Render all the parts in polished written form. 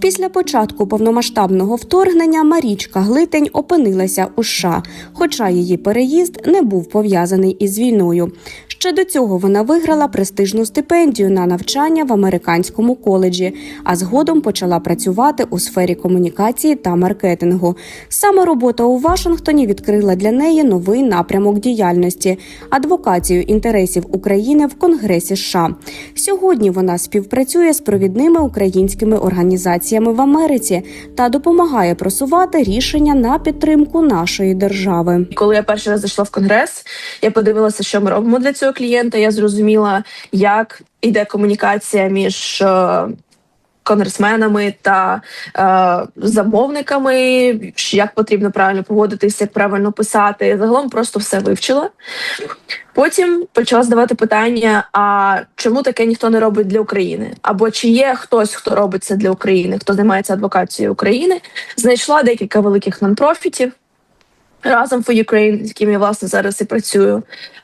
Після початку повномасштабного вторгнення Марічка Глитень опинилася у США, хоча її переїзд не був пов'язаний із війною. Ще до цього вона виграла престижну стипендію на навчання в американському коледжі, а згодом почала працювати у сфері комунікації та маркетингу. Саме робота у Вашингтоні відкрила для неї новий напрямок діяльності – адвокацію інтересів України в Конгресі США. Сьогодні вона співпрацює з провідними українськими організаціями в Америці та допомагає просувати рішення на підтримку нашої держави. Коли я перший раз зайшла в Конгрес, я подивилася, що ми робимо для цього клієнта. Я зрозуміла, як йде комунікація між конгресменами та замовниками, як потрібно правильно поводитися, як правильно писати. Загалом просто все вивчила. Потім почала задавати питання, а чому таке ніхто не робить для України? Або чи є хтось, хто робить це для України, хто займається адвокацією України? Знайшла декілька великих нон-профітів. Разом for Ukraine, з яким я, власне, зараз і працюю.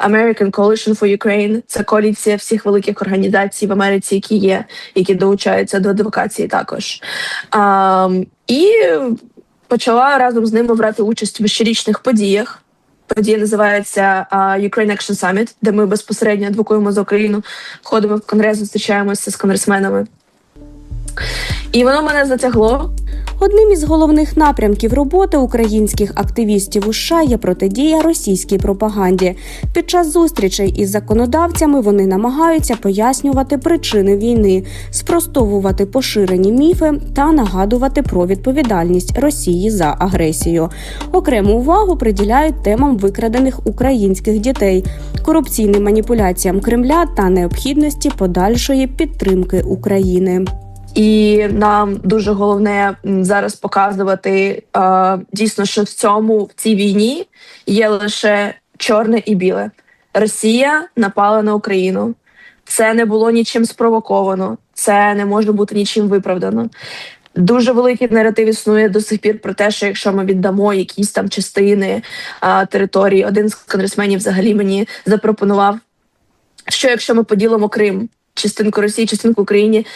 American Coalition for Ukraine – це коаліція всіх великих організацій в Америці, які є, які долучаються до адвокації також. І почала разом з ними брати участь в щорічних подіях. Подія називається Ukraine Action Summit, де ми безпосередньо адвокуємо за Україну, ходимо в Конгрес, зустрічаємося з конгресменами. І воно мене затягло. Одним із головних напрямків роботи українських активістів у США є протидія російській пропаганді. Під час зустрічей із законодавцями вони намагаються пояснювати причини війни, спростовувати поширені міфи та нагадувати про відповідальність Росії за агресію. Окрему увагу приділяють темам викрадених українських дітей, корупційним маніпуляціям Кремля та необхідності подальшої підтримки України. І нам дуже головне зараз показувати дійсно, що в цій війні є лише чорне і біле. Росія напала на Україну. Це не було нічим спровоковано. Це не може бути нічим виправдано. Дуже великий наратив існує до сих пір про те, що якщо ми віддамо якісь там частини території, один з конгресменів взагалі мені запропонував, що якщо ми поділимо Крим, частинку Росії, частинку Україні,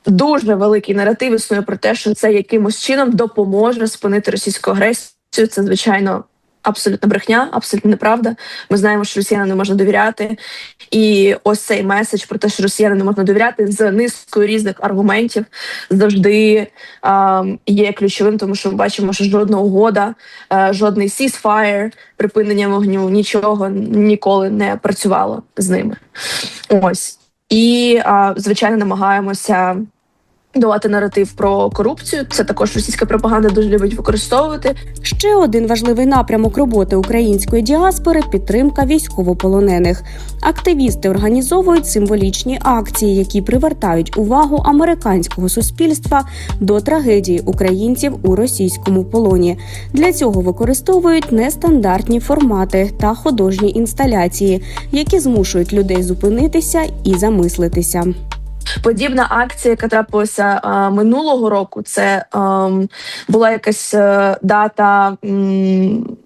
дуже великий наратив існує про те, що це якимось чином допоможе спинити російську агресію. Це, звичайно, абсолютна брехня, абсолютно неправда. Ми знаємо, що росіянам не можна довіряти. І ось цей меседж про те, що росіянам не можна довіряти, з низкою різних аргументів завжди є ключовим, тому що ми бачимо, що жодна угода, жодний ceasefire, припинення вогню, нічого ніколи не працювало з ними. Ось. І, звичайно, намагаємося давати наратив про корупцію. Це також російська пропаганда дуже любить використовувати. Ще один важливий напрямок роботи української діаспори – підтримка військовополонених. Активісти організовують символічні акції, які привертають увагу американського суспільства до трагедії українців у російському полоні. Для цього використовують нестандартні формати та художні інсталяції, які змушують людей зупинитися і замислитися. Подібна акція, яка трапилася минулого року, це була якась дата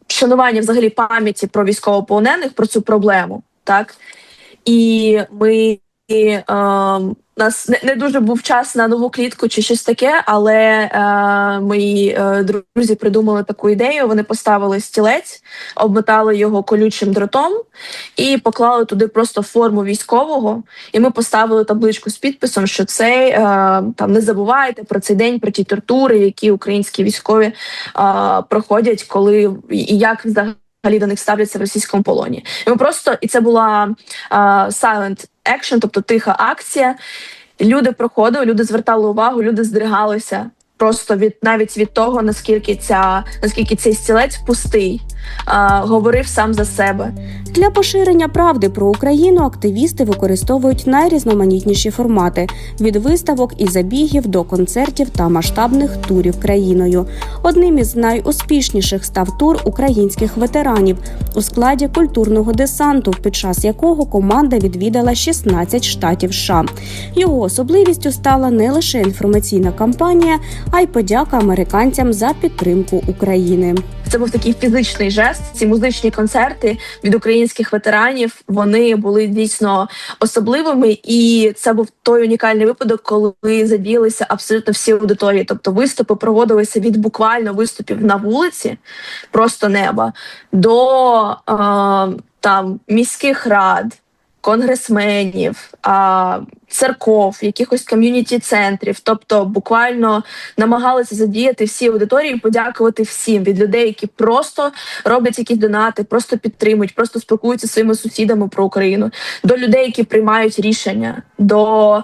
вшанування взагалі пам'яті про військовополонених, про цю проблему, так? І ми у нас не дуже був час на нову клітку чи щось таке, але мої друзі придумали таку ідею. Вони поставили стілець, обмотали його колючим дротом і поклали туди просто форму військового. І ми поставили табличку з підписом, що це там не забувайте про цей день, про ті тортури, які українські військові проходять, коли і як взагалі до них ставляться в російському полоні. І це була silent action, тобто тиха акція. Люди проходили, люди звертали увагу, люди здригалися просто навіть від того, наскільки цей стілець пустий, говорив сам за себе. Для поширення правди про Україну активісти використовують найрізноманітніші формати – від виставок і забігів до концертів та масштабних турів країною. Одним із найуспішніших став тур українських ветеранів у складі культурного десанту, під час якого команда відвідала 16 штатів США. Його особливістю стала не лише інформаційна кампанія, а й подяка американцям за підтримку України. це був такий фізичний жест. Ці музичні концерти від українських ветеранів, вони були дійсно особливими, і це був той унікальний випадок, коли задіялися абсолютно всі аудиторії. Тобто виступи проводилися від буквально виступів на вулиці, просто неба, до там міських рад, конгресменів, церков, якихось ком'юніті-центрів. Тобто буквально намагалися задіяти всі аудиторії, подякувати всім, від людей, які просто роблять якісь донати, просто підтримують, просто спілкуються зі своїми сусідами про Україну, до людей, які приймають рішення, до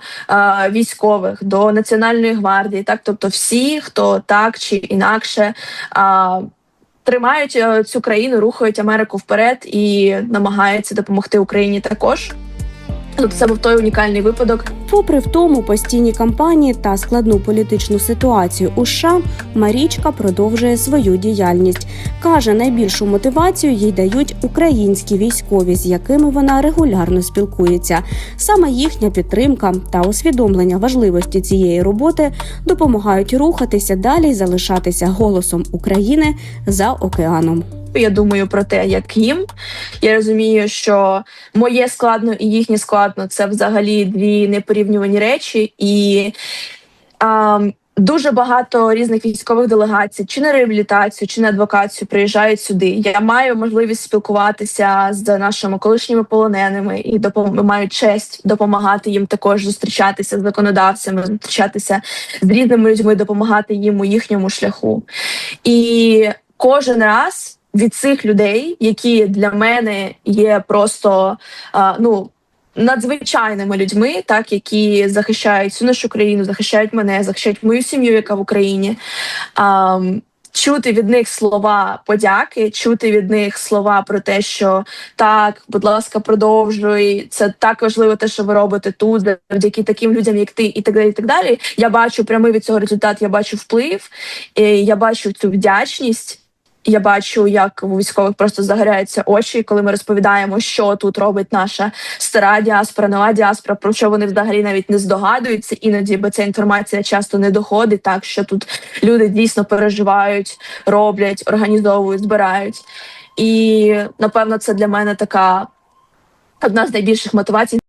військових, до Національної гвардії. Так? Тобто всі, хто так чи інакше тримають цю країну, рухають Америку вперед і намагаються допомогти Україні також. Тобто це був той унікальний випадок. Попри в тому постійні кампанії та складну політичну ситуацію у США, Марічка продовжує свою діяльність. Каже, найбільшу мотивацію їй дають українські військові, з якими вона регулярно спілкується. Саме їхня підтримка та усвідомлення важливості цієї роботи допомагають рухатися далі й залишатися голосом України за океаном. Я думаю про те, як їм. Я розумію, що моє складно і їхнє складно – це взагалі дві непорівнювані речі. І дуже багато різних військових делегацій, чи на реабілітацію, чи на адвокацію приїжджають сюди. Я маю можливість спілкуватися з нашими колишніми полоненими і маю честь допомагати їм також зустрічатися з законодавцями, зустрічатися з різними людьми, допомагати їм у їхньому шляху. І кожен раз від цих людей, які для мене є просто надзвичайними людьми, так, які захищають всю нашу країну, захищають мене, захищають мою сім'ю, яка в Україні. Чути від них слова подяки, чути від них слова про те, що так, будь ласка, продовжуй, це так важливо те, що ви робите тут, завдяки таким людям, як ти, і так далі, і так далі. Я бачу прямий від цього результат, я бачу вплив, я бачу цю вдячність. Я бачу, як у військових просто загоряються очі, коли ми розповідаємо, що тут робить наша стара діаспора, нова діаспора, про що вони взагалі навіть не здогадуються іноді, бо ця інформація часто не доходить, так, що тут люди дійсно переживають, роблять, організовують, збирають. І, напевно, це для мене така одна з найбільших мотивацій